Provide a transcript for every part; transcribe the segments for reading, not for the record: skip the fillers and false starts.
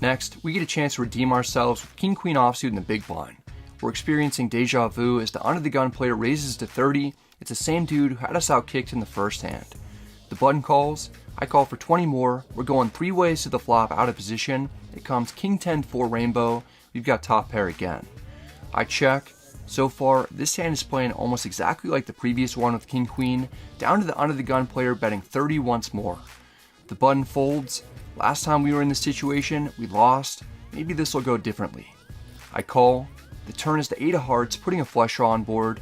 Next, we get a chance to redeem ourselves with King-Queen offsuit in the big blind. We're experiencing deja vu as the under-the-gun player raises to 30. It's the same dude who had us outkicked in the first hand. The button calls. I call for 20 more. We're going 3 ways to the flop out of position. It comes King-10 4 rainbow. We've got top pair again. I check. So far, this hand is playing almost exactly like the previous one with King-Queen, down to the under-the-gun player betting 30 once more. The button folds. Last time we were in this situation, we lost. Maybe this will go differently. I call. The turn is the 8 of hearts, putting a flush draw on board.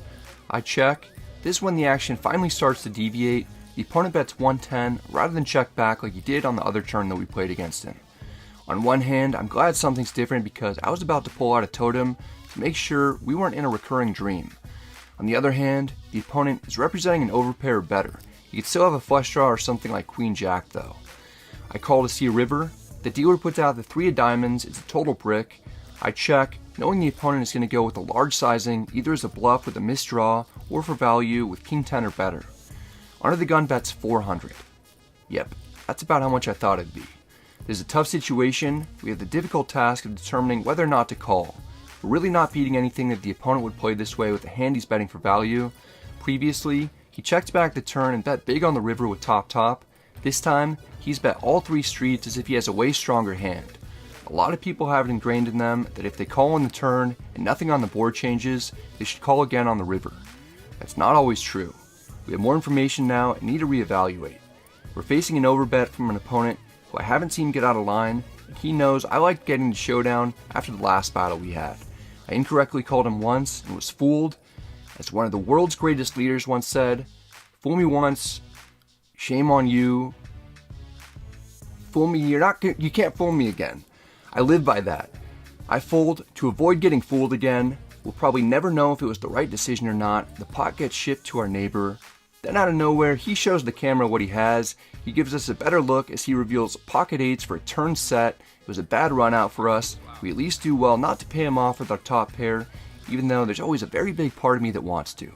I check. This is when the action finally starts to deviate. The opponent bets 110 rather than check back like he did on the other turn that we played against him. On one hand, I'm glad something's different because I was about to pull out a totem to make sure we weren't in a recurring dream. On the other hand, the opponent is representing an overpair or better. He could still have a flush draw or something like Queen Jack though. I call to see a river. The dealer puts out the 3 of diamonds. It's a total brick. I check, knowing the opponent is going to go with a large sizing, either as a bluff with a misdraw or for value with King 10 or better. Under the gun bets 400. Yep, that's about how much I thought it'd be. There's a tough situation. We have the difficult task of determining whether or not to call. We're really not beating anything that the opponent would play this way with the hand he's betting for value. Previously, he checked back the turn and bet big on the river with top. This time, he's bet all 3 streets as if he has a way stronger hand. A lot of people have it ingrained in them that if they call on the turn and nothing on the board changes, they should call again on the river. That's not always true. We have more information now and need to reevaluate. We're facing an overbet from an opponent who I haven't seen get out of line, and he knows I liked getting the showdown after the last battle we had. I incorrectly called him once and was fooled. As one of the world's greatest leaders once said, "Fool me once, shame on you. Fool me, you can't fool me again." I live by that. I fold to avoid getting fooled again. We'll probably never know if it was the right decision or not. The pot gets shipped to our neighbor. Then out of nowhere, he shows the camera what he has. He gives us a better look as he reveals pocket 8s for a turn set. It was a bad run out for us. We at least do well not to pay him off with our top pair, even though there's always a very big part of me that wants to.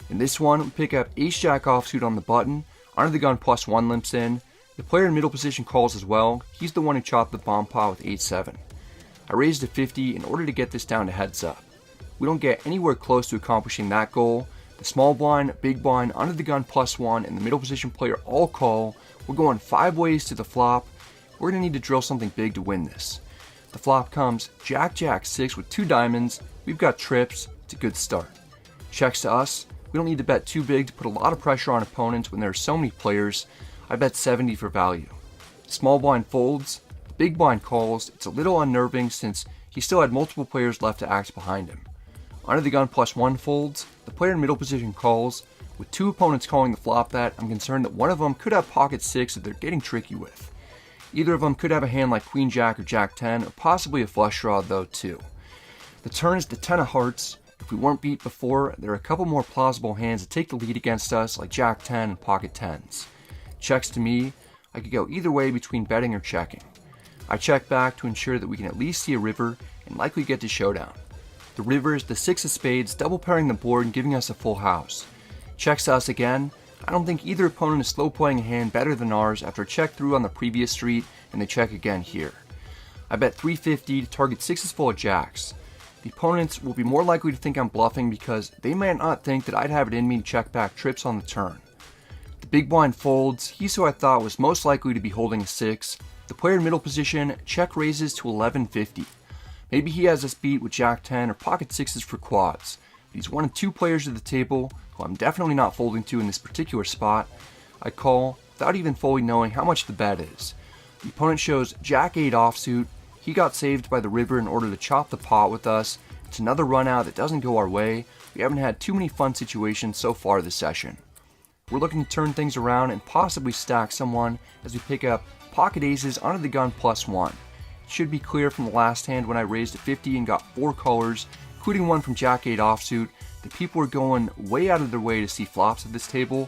In this one, we pick up ace-jack offsuit on the button. Under the gun +1 limps in. The player in middle position calls as well. He's the one who chopped the bomb pot with 8-7. I raised to 50 in order to get this down to heads up. We don't get anywhere close to accomplishing that goal. The small blind, big blind, under the gun +1, and the middle position player all call. We're going 5 ways to the flop. We're going to need to drill something big to win this. The flop comes Jack 6 with 2 diamonds. We've got trips. It's a good start. Checks to us. We don't need to bet too big to put a lot of pressure on opponents when there are so many players. I bet 70 for value. Small blind folds. The big blind calls. It's a little unnerving since he still had multiple players left to act behind him. Under the gun +1 folds. The player in middle position calls. With 2 opponents calling the flop that, I'm concerned that one of them could have pocket 6 that they're getting tricky with. Either of them could have a hand like Queen Jack or Jack 10, or possibly a flush draw though too. The turn is the 10 of hearts. If we weren't beat before, there are a couple more plausible hands that take the lead against us like Jack 10 and pocket 10s. Checks to me. I could go either way between betting or checking. I check back to ensure that we can at least see a river and likely get to showdown. The river is the 6 of spades, double pairing the board and giving us a full house. Checks to us again. I don't think either opponent is slow playing a hand better than ours after a check through on the previous street and they check again here. I bet 350 to target 6s full of jacks. The opponents will be more likely to think I'm bluffing because they might not think that I'd have it in me to check back trips on the turn. The big blind folds. He's who I thought was most likely to be holding a 6. The player in middle position check raises to 1150. Maybe he has us beat with Jack 10 or pocket 6s for quads. But he's one of 2 players at the table who I'm definitely not folding to in this particular spot. I call without even fully knowing how much the bet is. The opponent shows Jack 8 offsuit. He got saved by the river in order to chop the pot with us. It's another run out that doesn't go our way. We haven't had too many fun situations so far this session. We're looking to turn things around and possibly stack someone as we pick up pocket aces under the gun +1. It should be clear from the last hand when I raised to 50 and got 4 colors, including one from Jack 8 offsuit, that people are going way out of their way to see flops at this table.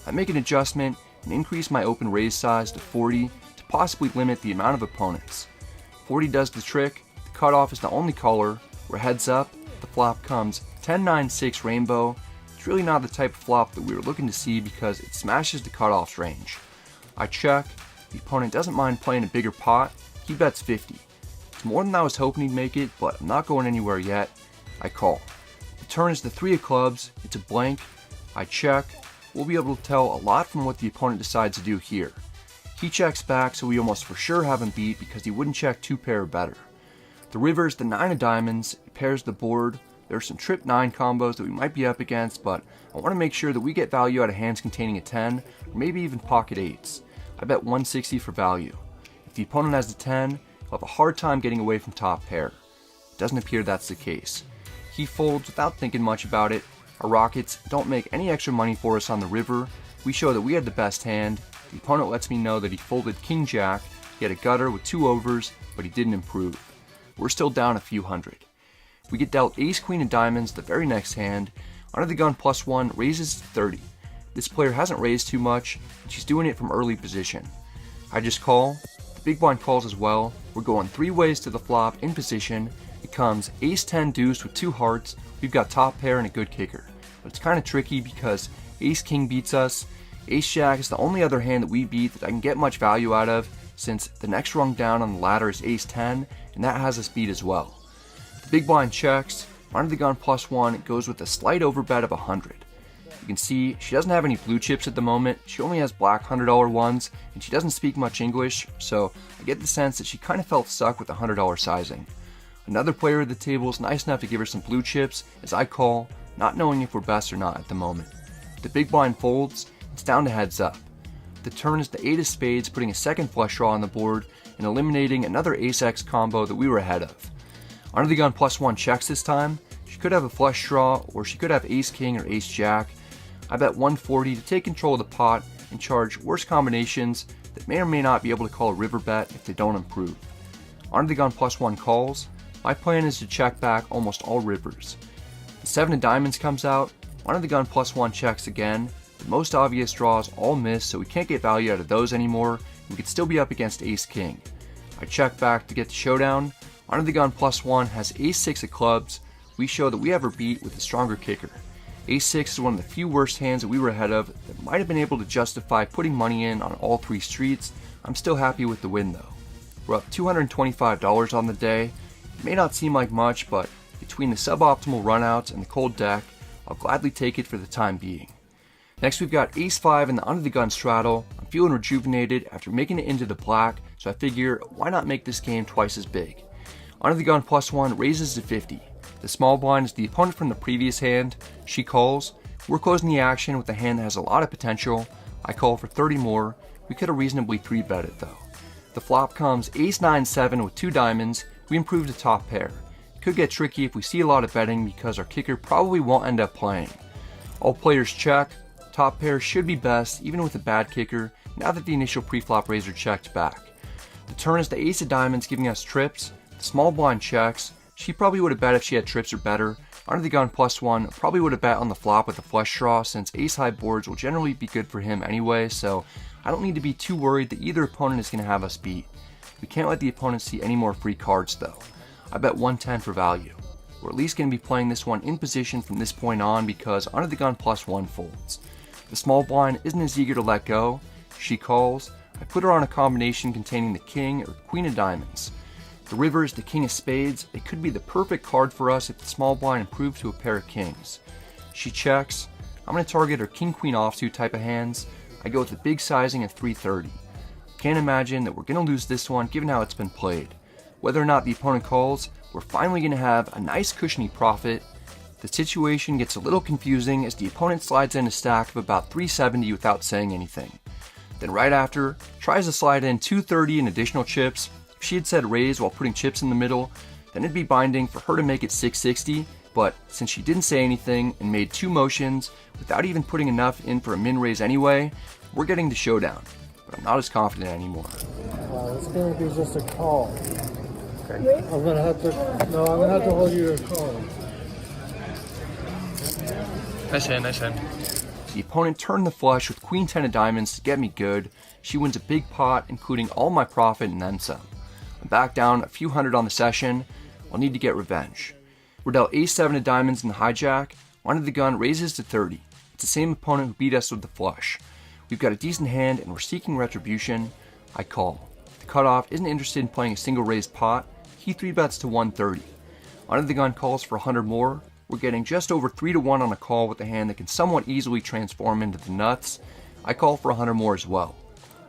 I make an adjustment and increase my open raise size to 40 to possibly limit the amount of opponents. 40 does the trick. The cutoff is the only color. We're heads up. The flop comes 10-9-6 rainbow. It's really not the type of flop that we were looking to see because it smashes the cutoff's range. I check. The opponent doesn't mind playing a bigger pot. He bets 50. It's more than I was hoping he'd make it, but I'm not going anywhere yet. I call. The turn is the 3 of clubs, it's a blank. I check. We'll be able to tell a lot from what the opponent decides to do here. He checks back, so we almost for sure have him beat because he wouldn't check 2 pair or better. The river is the 9 of diamonds, it pairs the board. There are some trip 9 combos that we might be up against, but I want to make sure that we get value out of hands containing a 10, or maybe even pocket 8s. I bet 160 for value. If the opponent has the 10, he'll have a hard time getting away from top pair. It doesn't appear that's the case. He folds without thinking much about it. Our rockets don't make any extra money for us on the river. We show that we had the best hand. The opponent lets me know that he folded king jack. He had a gutter with 2 overs, but he didn't improve. We're still down a few hundred. We get dealt ace queen of diamonds the very next hand. Under the gun +1 raises to 30. This player hasn't raised too much, and she's doing it from early position. I just call. The big blind calls as well. We're going 3 ways to the flop in position. It comes ace 10 deuce with 2 hearts. We've got top pair and a good kicker. But it's kind of tricky because ace king beats us. Ace jack is the only other hand that we beat that I can get much value out of, since the next rung down on the ladder is ace 10, and that has us beat as well. The big blind checks. Under the gun +1, it goes with a slight overbet of 100. You can see she doesn't have any blue chips at the moment. She only has black $100 ones, and she doesn't speak much English, so I get the sense that she kind of felt stuck with the $100 sizing. Another player at the table is nice enough to give her some blue chips as I call, not knowing if we're best or not at the moment. The big blind folds. It's down to heads up. The turn is the 8 of spades, putting a second flush draw on the board and eliminating another ace-x combo that we were ahead of. Under the gun +1 checks this time. She could have a flush draw, or she could have ace-king or ace-jack. I bet 140 to take control of the pot and charge worse combinations that may or may not be able to call a river bet if they don't improve. Under the gun +1 calls. My plan is to check back almost all rivers. The 7 of diamonds comes out. Under the gun +1 checks again. The most obvious draws all miss, so we can't get value out of those anymore. We could still be up against ace-king. I check back to get the showdown. Under the gun +1 has ace-6 of clubs. We show that we have her beat with a stronger kicker. Ace-6 is one of the few worst hands that we were ahead of that might have been able to justify putting money in on all 3 streets. I'm still happy with the win though. We're up $225 on the day. It may not seem like much, but between the suboptimal runouts and the cold deck, I'll gladly take it for the time being. Next we've got ace-5 in the under the gun straddle. I'm feeling rejuvenated after making it into the black, so I figure why not make this game twice as big. Under the gun +1 raises to 50. The small blind is the opponent from the previous hand. She calls. We're closing the action with a hand that has a lot of potential. I call for 30 more. We could have reasonably 3-bet it though. The flop comes ace-9-7 with 2 diamonds. We improve to top pair. It could get tricky if we see a lot of betting because our kicker probably won't end up playing. All players check. Top pair should be best, even with a bad kicker, now that the initial pre-flop raiser checked back. The turn is the ace of diamonds giving us trips. The small blind checks. She probably would have bet if she had trips or better. Under the gun +1 probably would have bet on the flop with a flush draw, since ace-high boards will generally be good for him anyway, so I don't need to be too worried that either opponent is going to have us beat. We can't let the opponent see any more free cards though. I bet 110 for value. We're at least going to be playing this one in position from this point on because under the gun +1 folds. The small blind isn't as eager to let go. She calls. I put her on a combination containing the king or queen of diamonds. The river is the king of spades. It could be the perfect card for us if the small blind improved to a pair of kings. She checks. I'm going to target her king-queen offsuit type of hands. I go with the big sizing at 330. Can't imagine that we're going to lose this one given how it's been played. Whether or not the opponent calls, we're finally going to have a nice cushiony profit. The situation gets a little confusing as the opponent slides in a stack of about 370 without saying anything. Then right after, tries to slide in 230 in additional chips. If she had said raise while putting chips in the middle, then it'd be binding for her to make it 660, but since she didn't say anything and made 2 motions without even putting enough in for a min raise anyway, we're getting the showdown. But I'm not as confident anymore. It's going to be just a call. Okay. I'm going to have to hold you to a call. Nice hand, nice hand. The opponent turned the flush with queen 10 of diamonds to get me good. She wins a big pot, including all my profit and then some. I'm back down a few hundred on the session. I'll need to get revenge. We're dealt ace-7 of diamonds in the hijack. Under the gun raises to 30. It's the same opponent who beat us with the flush. We've got a decent hand and we're seeking retribution. I call. The cutoff isn't interested in playing a single raised pot, he 3-bets to 130. Under the gun calls for 100 more. We're getting just over 3 to 1 on a call with a hand that can somewhat easily transform into the nuts. I call for 100 more as well.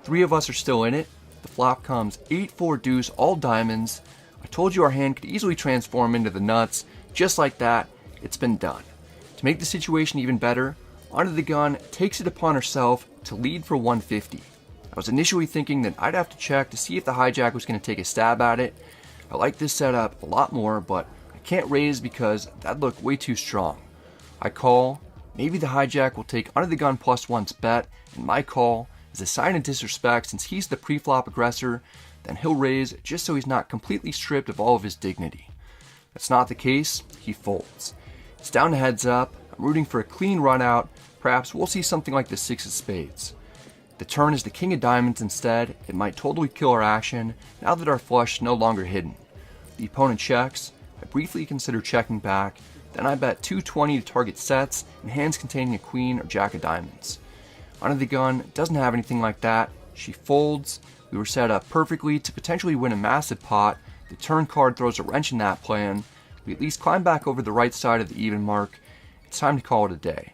3 of us are still in it. The flop comes 8-4 deuce, all diamonds. I told you our hand could easily transform into the nuts. Just like that, it's been done. To make the situation even better, Under the Gun takes it upon herself to lead for 150. I was initially thinking that I'd have to check to see if the hijack was going to take a stab at it. I like this setup a lot more, but I can't raise because that'd look way too strong. I call. Maybe the hijack will take Under the Gun +1's bet, and my call is a sign of disrespect since he's the pre-flop aggressor. Then he'll raise just so he's not completely stripped of all of his dignity. That's not the case. He folds. It's down to heads up. I'm rooting for a clean run out. Perhaps we'll see something like the 6 of spades. The turn is the king of diamonds instead. It might totally kill our action now that our flush is no longer hidden. The opponent checks. I briefly consider checking back. Then I bet 220 to target sets and hands containing a queen or jack of diamonds. Under the Gun doesn't have anything like that. She folds. We were set up perfectly to potentially win a massive pot. The turn card throws a wrench in that plan. We at least climb back over the right side of the even mark. It's time to call it a day.